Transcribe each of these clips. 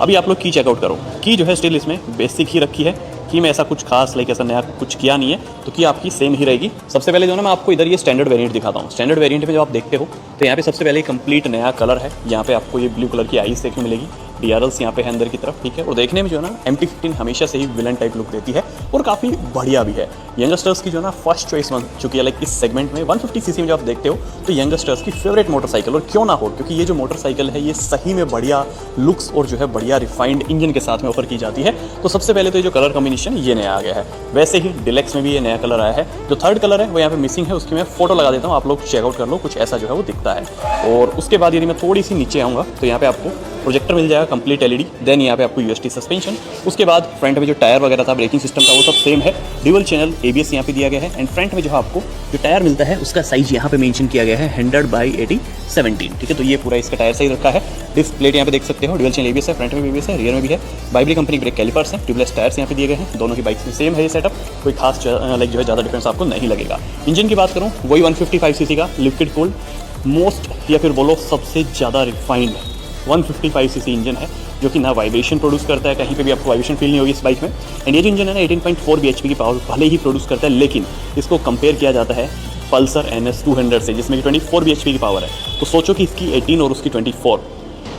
अभी आप लोग की चेकआउट करो, की जो है स्टिल इसमें बेसिक ही रखी है, की में ऐसा कुछ खास लाइक ऐसा नया कुछ किया नहीं है, तो की आपकी सेम ही रहेगी। सबसे पहले जो ना मैं आपको इधर ये स्टैंडर्ड वेरिएंट दिखाता हूँ। स्टैंडर्ड वेरिएंट में जो आप देखते हो तो यहाँ पे सबसे पहले कंप्लीट नया कलर है। यहाँ पे आपको ये ब्लू कलर की आईज देखने मिलेगी, DRLs यहाँ पे है अंदर की तरफ, ठीक है। और देखने में जो है ना MT-15 हमेशा से ही विलन टाइप लुक देती है और काफ़ी बढ़िया भी है। यंगस्टर्स की जो ना फर्स्ट चॉइस बन चुकी है लाइक इस सेगमेंट में। 150 सीसी में जो आप देखते हो तो यंगस्टर्स की फेवरेट मोटरसाइकिल, और क्यों ना हो, क्योंकि ये जो मोटरसाइकिल है ये सही में बढ़िया लुक्स और जो है बढ़िया रिफाइंड इंजन के साथ में ऑफर की जाती है। तो सबसे पहले तो ये जो कलर कॉम्बिनेशन ये नया आ गया है। वैसे ही डिलेक्स में भी ये नया कलर आया है। जो थर्ड कलर है वो यहाँ पे मिसिंग है, उसकी मैं फोटो लगा देता हूँ, आप लोग चेकआउट कर लो, कुछ ऐसा जो है वो दिखता है। और उसके बाद यदि मैं थोड़ी सी नीचे आऊँगा तो यहाँ पे आपको प्रोजेक्टर मिल जाएगा कंप्लीट LED, देन यहाँ पे आपको UST सस्पेंशन। उसके बाद फ्रंट में जो टायर वगैरह था, ब्रेकिंग सिस्टम था, वो सब सेम है। ड्यूअल चैनल ABS यहाँ पे दिया गया है। एंड फ्रंट में जो आपको जो टायर मिलता है उसका साइज यहाँ पे मेंशन किया गया है 100/80/17, ठीक है। तो ये पूरा इसका टायर साइज रखा है। डिस्क प्लेट यहाँ पे देख सकते हो, ड्यूअल चैनल ABS है, फ्रंट में भी ABS है, रियर में भी है। बाइबली कंपनी ब्रेक कैलिपर्स है, ट्यूबलेस टायर्स यहाँ पे दिए गए हैं। दोनों की बाइक्स में सेम है ये सेटअप, कोई खास लाइक जो है ज़्यादा डिफरेंस आपको नहीं लगेगा। इंजन की बात करूँ वही 155 सीसी का लिक्विड कूल्ड मोस्ट, या फिर बोलो सबसे ज़्यादा रिफाइंड 155 सीसी इंजन है, जो कि ना वाइब्रेशन प्रोड्यूस करता है, कहीं पे भी आपको वाइब्रेशन फील नहीं होगी इस बाइक में। एंड ये जो इंजन है ना 18.4 bhp की पावर भले ही प्रोड्यूस करता है, लेकिन इसको कंपेयर किया जाता है पल्सर NS 200 से, जिसमें कि 24 bhp की पावर है। तो सोचो कि इसकी 18 और उसकी 24।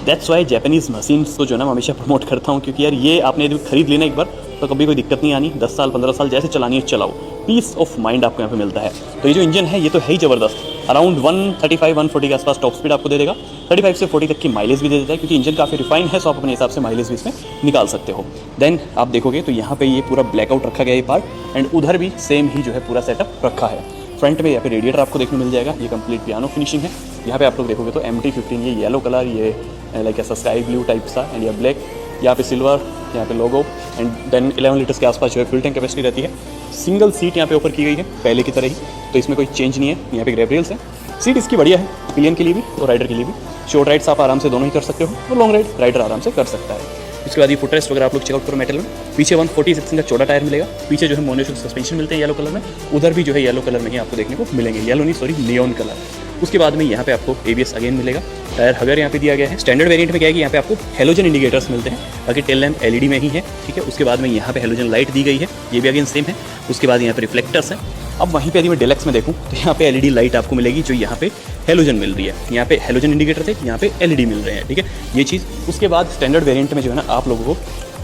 दैट्स वाई जापानीज़ मशीन्स को जो ना मैं हमेशा प्रमोट करता हूँ, क्योंकि यार ये आपने यदि खरीद लेना एक बार तो कभी कोई दिक्कत नहीं आनी। 10 साल 15 साल जैसे चलानी है चलाओ, पीस ऑफ माइंड आपको यहाँ पे मिलता है। तो ये जो इंजन है ये तो है ही ज़बरदस्त। अराउंड 135-140 के आसपास टॉप स्पीड आपको दे देगा, 35 से 40 तक की माइलेज भी दे देता है, क्योंकि इंजन काफ़ी रिफाइन है, सो आप अपने हिसाब से माइलेज भी इसमें निकाल सकते हो। देन आप देखोगे तो यहाँ पे ये पूरा ब्लैकआउट रखा गया ये पार्ट, एंड उधर भी सेम ही जो है पूरा सेटअप रखा है। फ्रंट में यहाँ पे रेडिएटर आपको देखने मिल जाएगा, ये कंप्लीट पियानो फिनिशिंग है। यहाँ पे आप लोग देखोगे तो MT-15 ये येलो कलर, ये लाइक ऐसा स्काई ब्लू टाइप सा, एंड ये ब्लैक, यहाँ पे सिल्वर, यहाँ पे लोगो। एंड देन 11 लीटर्स के आसपास जो है फ्यूल टैंक कैपेसिटी रहती है। सिंगल सीट यहाँ पे ऑफर की गई है पहले की तरह ही, तो इसमें कोई चेंज नहीं है। यहाँ पे ग्रैब रेल्स है, सीट इसकी बढ़िया है, पिलियन के लिए भी और राइडर के लिए भी। शॉर्ट राइड्स आप आराम से दोनों ही कर सकते हो, और लॉन्ग राइड राइडर आराम से कर सकता है। उसके बाद ये फुटरेस्ट वगैरह आप लोग चेकआउट करो मेटल में। पीछे 146 का छोटा टायर मिलेगा, पीछे जो है मोनोशॉक सस्पेंशन मिलते हैं येलो कलर में, उधर भी जो है येलो कलर में ही आपको देखने को मिलेंगे, येलो नहीं सॉरी नियॉन कलर। उसके बाद में यहाँ पे आपको ABS अगेन मिलेगा, टायर हगर यहाँ पे दिया गया है। स्टैंडर्ड वेरिएंट में क्या है कि यहाँ पे आपको हेलोजन इंडिकेटर्स मिलते हैं, बाकी टेल लैम्प LED में ही है, ठीक है। उसके बाद में यहाँ पे हेलोजन लाइट दी गई है, ये भी अगेन सेम है। उसके बाद यहाँ पे रिफ्लेक्टर्स है। अब वहीं पे यदि मैं डिलक्स में देखूँ तो यहाँ पे LED लाइट आपको मिलेगी, जो यहाँ पे हेलोजन मिल रही है। यहाँ पे हेलोजन इंडिकेटर थे, यहाँ पे LED मिल रहे हैं, ठीक है, ये चीज़। उसके बाद स्टैंडर्ड वेरिएंट में जो है ना आप लोगों को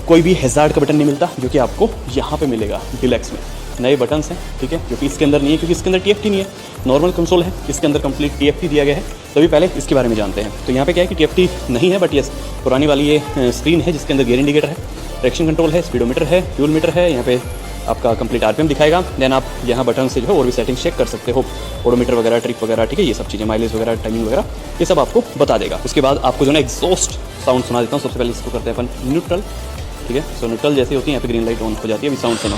कोई भी हैजार्ड का बटन नहीं मिलता, जो कि आपको यहाँ पे मिलेगा डिलक्स में। नए बटन्स हैं, ठीक है, जो कि इसके अंदर नहीं है, क्योंकि इसके अंदर TFT नहीं है, नॉर्मल कंसोल है। इसके अंदर कंप्लीट TFT दिया गया है। तो अभी पहले इसके बारे में जानते हैं। तो यहाँ पे क्या है कि TFT नहीं है, बट यस पुरानी वाली ये स्क्रीन है, जिसके अंदर गियर इंडिकेटर है, ट्रैक्शन कंट्रोल है, स्पीडोमीटर है, फ्यूल मीटर है, यहाँ पे आपका कंप्लीट RPM दिखाएगा। देन आप यहाँ बटन से जो है और भी सेटिंग चेक कर सकते हो, ओडोमीटर वगैरह, ट्रिप वगैरह, ठीक है, ये सब चीज़ें, माइलेज वगैरह, टाइमिंग वगैरह, ये सब आपको बता देगा। उसके बाद आपको जो है एग्जॉस्ट साउंड सुना देता हूँ। सबसे पहले इसको करते हैं अपन न्यूट्रल, ठीक है। सो न्यूट्रल जैसे होती है यहाँ पे ग्रीन लाइट ऑन हो जाती है। अभी साउंड सुनो।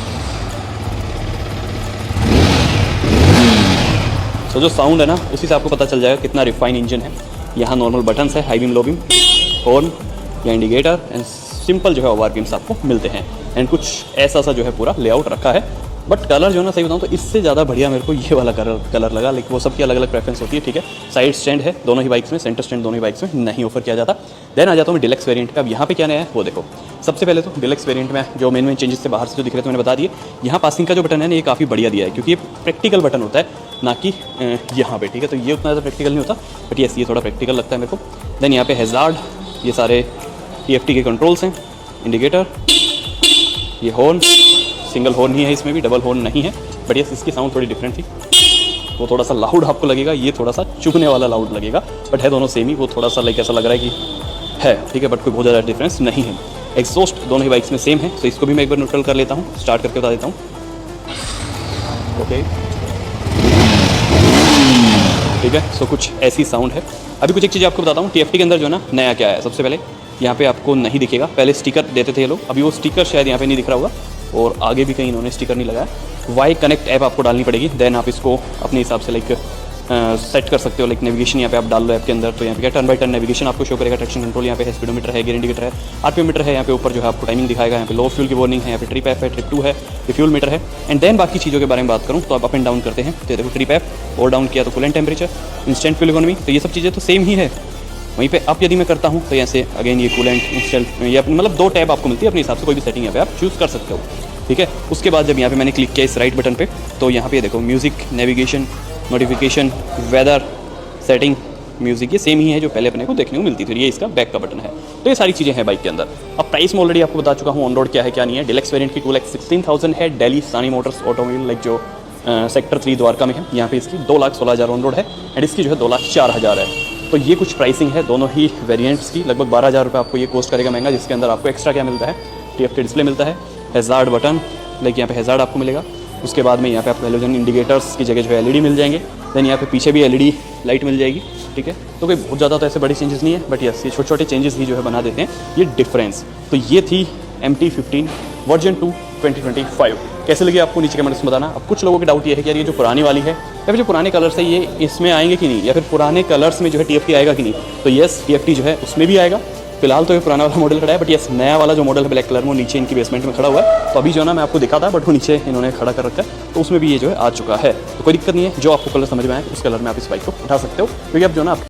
तो जो साउंड है ना उसी से आपको पता चल जाएगा कितना रिफाइन इंजन है। यहाँ नॉर्मल बटन्स है, high beam, low beam, horn या इंडिकेटर, एंड सिंपल जो है ओवर बीम्स आपको मिलते हैं। एंड कुछ ऐसा सा जो है पूरा लेआउट रखा है। बट कलर जो है ना सही बताऊँ तो इससे ज़्यादा बढ़िया मेरे को ये वाला कलर लगा। लेकिन वो सबकी अलग अलग प्रेफरेंस होती है, ठीक है। साइड स्टैंड है दोनों ही बाइक्स में, सेंटर स्टैंड दोनों ही बाइक्स में नहीं ऑफर किया जाता। देन आ जाता हूँ मैं डिलक्स वेरिएंट पे। अब यहाँ पे क्या नया है वो देखो। सबसे पहले तो डिलक्स वेरिएंट में जो मेन चेंजेस थे बाहर से जो दिख रहे थे मैंने बता दिए। यहाँ पासिंग का जो बटन है ना ये काफ़ी बढ़िया दिया है, क्योंकि ये प्रैक्टिकल बटन होता है, ना कि यहाँ पे, ठीक है। तो ये उतना ज़्यादा प्रैक्टिकल नहीं होता, बट यस ये थोड़ा प्रैक्टिकल लगता है मेरे को। देन यहाँ पे हैजार्ड, ये सारे TFT के कंट्रोल्स हैं, इंडिकेटर, ये हॉर्न, सिंगल हॉर्न ही है, इसमें भी डबल हॉर्न नहीं है, बट यस इसकी साउंड थोड़ी डिफरेंट थी। वो थोड़ा सा लाउड आपको लगेगा, ये थोड़ा सा चुभने वाला लाउड लगेगा, बट है दोनों सेम ही। वो थोड़ा सा लाइक ऐसा लग रहा है कि है, ठीक है, बट कोई बहुत ज़्यादा डिफरेंस नहीं है। एग्जॉस्ट दोनों ही बाइक्स में सेम है, तो इसको भी मैं एक बार न्यूट्रल कर लेता हूँ, स्टार्ट करके बता देता हूँ। ओके, ठीक है। सो कुछ ऐसी साउंड है। अभी कुछ एक चीज़ आपको बताता हूँ TFT के अंदर जो है ना नया क्या है। सबसे पहले यहाँ पे आपको नहीं दिखेगा, पहले स्टिकर देते थे ये लोग, अभी वो स्टिकर शायद यहाँ पे नहीं दिख रहा होगा, और आगे भी कहीं इन्होंने स्टिकर नहीं लगाया। वाई कनेक्ट ऐप आपको डालनी पड़ेगी। देन आप इसको अपने हिसाब से लाइक सेट कर सकते हो, लाइक नेविगेशन यहाँ पे आप डाल लो ऐप के अंदर। तो यहाँ पे क्या टर्न बाय टर्न नेविगेशन आपको शो करेगा, ट्रैक्शन कंट्रोल यहाँ पे है, स्पीडोमीटर है, गियर इंडिकेटर है, RPM मीटर है, यहाँ पे ऊपर जो है आपको टाइमिंग दिखाएगा, यहाँ पे लो फ्यूल की वार्निंग है, यहाँ पे ट्रिप ऐप है, ट्रिप 2 है, ये फ्यूल मीटर है। एंड देन बाकी चीज़ों के बारे में बात करूँ तो आप अप एंड डाउन करते हैं, तो देखो ट्रिप ऐप और डाउन किया तो coolant temperature, instant fuel economy, तो ये सब चीज़ें तो सेम ही है। वहीं पे अप यदि मैं करता हूँ तो यहाँ से अगेन ये कूलेंट इंस्टॉल या मतलब 2 टैब आपको मिलती है, अपने हिसाब से कोई भी सेटिंग यहाँ पे आप चूज़ कर सकते हो। ठीक है, उसके बाद जब यहाँ पे मैंने क्लिक किया इस राइट बटन पे तो यहाँ पे देखो music, navigation, notification, weather, setting, music, ये सेम ही है जो पहले अपने को देखने को मिलती थी। ये इसका बैक का बटन है। तो ये सारी चीज़ें हैं बाइक के अंदर। अब प्राइस में ऑलरेडी आपको बता चुका हूँ ऑन रोड क्या है क्या नहीं है। डिलक्स वेरिएंट की 2,16,000 है। दिल्ली सानी मोटर्स ऑटोमोबाइल लाइक जो सेक्टर 3 द्वारका में है, यहाँ पे इसकी 2,16,000 ऑन रोड है एंड इसकी जो है 2,04,000 है। तो ये कुछ प्राइसिंग है दोनों ही वेरिएंट्स की। लगभग 12,000 रुपये आपको ये कॉस्ट करेगा महंगा, जिसके अंदर आपको एक्स्ट्रा क्या मिलता है, TFT डिस्प्ले मिलता है, हैज़ार्ड बटन लाइक यहाँ पे हैज़ार्ड आपको मिलेगा। उसके बाद में यहाँ पे आपको हेलोजन इंडिकेटर्स की जगह जो है LED मिल जाएंगे। देन यहाँ पे पीछे भी LED लाइट मिल जाएगी। ठीक है, तो कोई बहुत ज़्यादा तो ऐसे बड़ी चेंजेस नहीं है, बट यस ये छोटे छोटे चेंजेस ही जो है बना देते हैं ये डिफरेंस। तो ये थी MT-15 वर्जन 2 2025। कैसे लगी आपको नीचे कमेंट्स में बताना। अब कुछ लोगों के डाउट ये है कि यार ये जो पुरानी वाली है या फिर जो पुराने कलर्स है ये इसमें आएंगे कि नहीं, या फिर पुराने कलर्स में जो है TFT आएगा कि नहीं। तो यस TFT जो है उसमें भी आएगा। फिलहाल तो ये पुराना वाला मॉडल खड़ा है, बट यस नया वाला जो मॉडल है ब्लैक कलर में वो नीचे इनकी बेसमेंट में खड़ा हुआ है। तो अभी जो है ना मैं आपको दिखा था, बट वो नीचे इन्होंने खड़ा कर रखा है, तो उसमें भी ये जो है आ चुका है। तो कोई दिक्कत नहीं है, जो आपको कलर समझ में आए उस कलर में आप इस बाइक को उठा सकते हो, क्योंकि अब जो ना